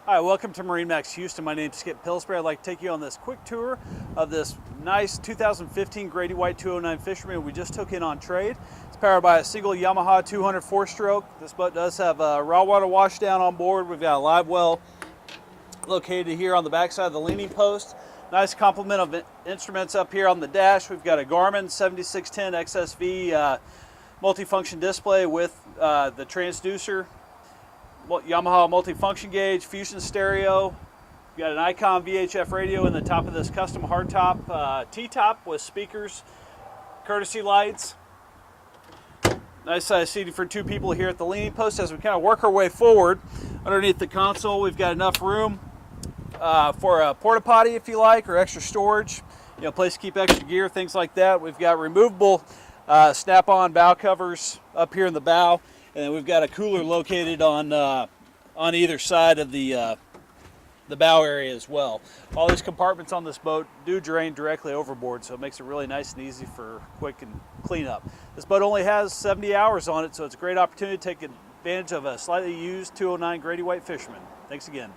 Hi, welcome to MarineMax Houston. My name is Skip Pillsbury. I'd like to take you on this quick tour of this nice 2015 Grady-White 209 Fisherman we just took in on trade. It's powered by a single Yamaha 200 4-stroke. This boat does have a raw water washdown on board. We've got a Livewell located here on the backside of the leaning post. Nice complement of instruments up here on the dash. We've got a Garmin 7610 XSV multifunction display with the transducer, Yamaha multifunction gauge, Fusion stereo. We've got an Icon VHF radio in the top of this custom hardtop T-top with speakers, courtesy lights. Nice size seating for two people here at the leaning post. As we kind of work our way forward, underneath the console, we've got enough room for a porta potty if you like, or extra storage. Place to keep extra gear, things like that. We've got removable snap-on bow covers up here in the bow. And then we've got a cooler located on either side of the bow area as well. All these compartments on this boat do drain directly overboard, so it makes it really nice and easy for quick and cleanup. This boat only has 70 hours on it, so it's a great opportunity to take advantage of a slightly used 209 Grady-White Fisherman. Thanks again.